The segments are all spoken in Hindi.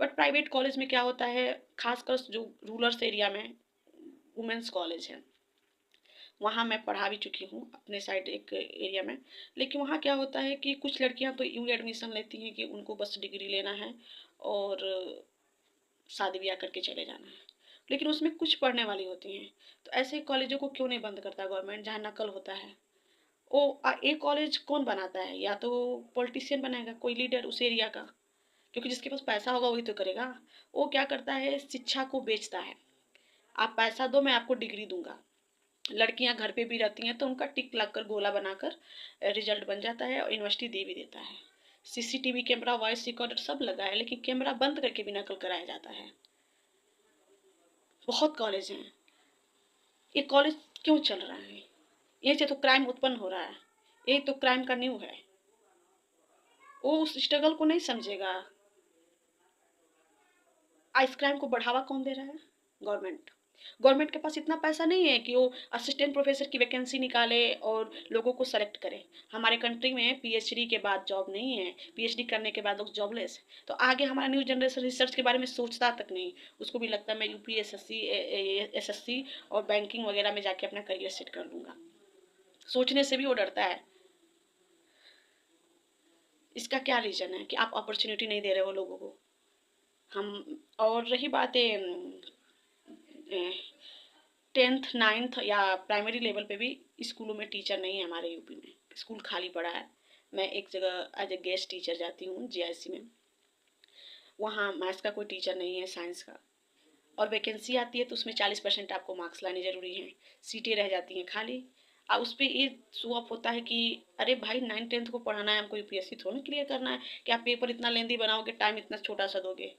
बट प्राइवेट कॉलेज में क्या होता है, खासकर जो रूरल एरिया में वुमेंस कॉलेज है, वहाँ मैं पढ़ा भी चुकी हूँ अपने साइड एक एरिया में। लेकिन वहाँ क्या होता है कि कुछ लड़कियाँ तो यूँ एडमिशन लेती हैं कि उनको बस डिग्री लेना है और शादी ब्याह करके चले जाना है, लेकिन उसमें कुछ पढ़ने वाली होती हैं। तो ऐसे कॉलेजों को क्यों नहीं बंद करता गवर्नमेंट, जहाँ नकल होता है? एक कॉलेज कौन बनाता है? या तो पॉलिटिशियन बनाएगा, कोई लीडर उस एरिया का, क्योंकि जिसके पास पैसा होगा वही तो करेगा। वो क्या करता है, शिक्षा को बेचता है। आप पैसा दो, मैं आपको डिग्री दूंगा। लड़कियां घर पे भी रहती हैं तो उनका टिक लग कर गोला बनाकर रिजल्ट बन जाता है और यूनिवर्सिटी दे भी देता है। सीसीटीवी कैमरा, वॉइस रिकॉर्डर सब लगा है, लेकिन कैमरा बंद करके भी नकल कराया जाता है। बहुत कॉलेज हैं। ये कॉलेज क्यों चल रहा है? ये से तो क्राइम उत्पन्न हो रहा है। ये तो क्राइम का न्यू है। वो उस स्ट्रगल को नहीं समझेगा। इस क्राइम को बढ़ावा कौन दे रहा है? गवर्नमेंट। गवर्नमेंट के पास इतना पैसा नहीं है कि वो असिस्टेंट प्रोफेसर की वैकेंसी निकाले और लोगों को सेलेक्ट करे। हमारे कंट्री में पीएचडी के बाद जॉब नहीं है, पीएचडी करने के बाद लोग जॉबलेस है। तो आगे हमारा न्यू जनरेशन रिसर्च के बारे में सोचता तक नहीं। उसको भी लगता है मैं यूपीएसएससी एसएससी और बैंकिंग वगैरह में जाके अपना करियर सेट कर लूंगा। सोचने से भी वो डरता है। इसका क्या रीजन है कि आप अपॉर्चुनिटी नहीं दे रहे हो लोगों को? हम और रही बातें 10th 9th या प्राइमरी लेवल पे भी स्कूलों में टीचर नहीं है हमारे यूपी में। स्कूल खाली पड़ा है। मैं एक जगह एज ए गेस्ट टीचर जाती हूँ जीआईसी में। वहाँ मैथ्स का कोई टीचर नहीं है, साइंस का। और वैकेंसी आती है तो उसमें 40% आपको मार्क्स लाने ज़रूरी हैं। सीटें रह जाती हैं खाली। और उस पर ये शो ऑफ होता है कि अरे भाई 9th 10th को पढ़ाना है हमको, यूपीएससी थोड़ा ना क्लियर करना है कि आप पेपर इतना लेंदी बनाओगे, टाइम इतना छोटा सा दोगे।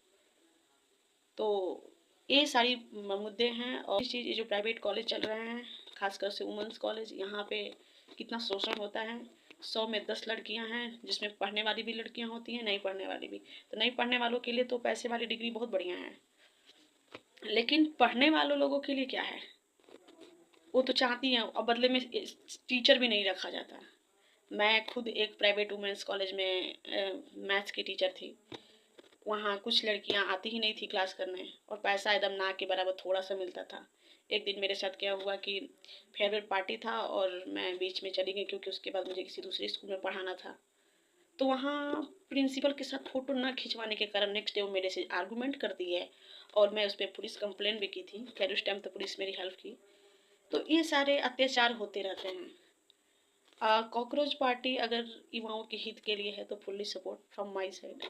तो ये सारी मुद्दे हैं। और चीज़ ये जो प्राइवेट कॉलेज चल रहे हैं, खासकर से वुमेंस कॉलेज, यहाँ पे कितना शोषण होता है। 100 में 10 लड़कियां हैं, जिसमें पढ़ने वाली भी लड़कियां होती हैं, नहीं पढ़ने वाली भी। तो नहीं पढ़ने वालों के लिए तो पैसे वाली डिग्री बहुत बढ़िया है, लेकिन पढ़ने वालों लोगों के लिए क्या है? वो तो चाहती हैं और बदले में टीचर भी नहीं रखा जाता। मैं खुद एक प्राइवेट वुमेंस कॉलेज में मैथ्स की टीचर थी। वहाँ कुछ लड़कियाँ आती ही नहीं थी क्लास करने और पैसा एकदम ना के बराबर थोड़ा सा मिलता था। एक दिन मेरे साथ क्या हुआ कि फेयरवेल पार्टी था और मैं बीच में चली गई, क्योंकि उसके बाद मुझे किसी दूसरे स्कूल में पढ़ाना था। तो वहाँ प्रिंसिपल के साथ फ़ोटो ना खिंचवाने के कारण नेक्स्ट डे वो मेरे से आर्गूमेंट कर दी है और मैं उस पर पुलिस कंप्लेन भी की थी। खैर उस टाइम तो पुलिस मेरी हेल्प की। तो ये सारे अत्याचार होते रहते हैं। कॉकरोच पार्टी अगर युवाओं के हित के लिए है तो fully support from my side.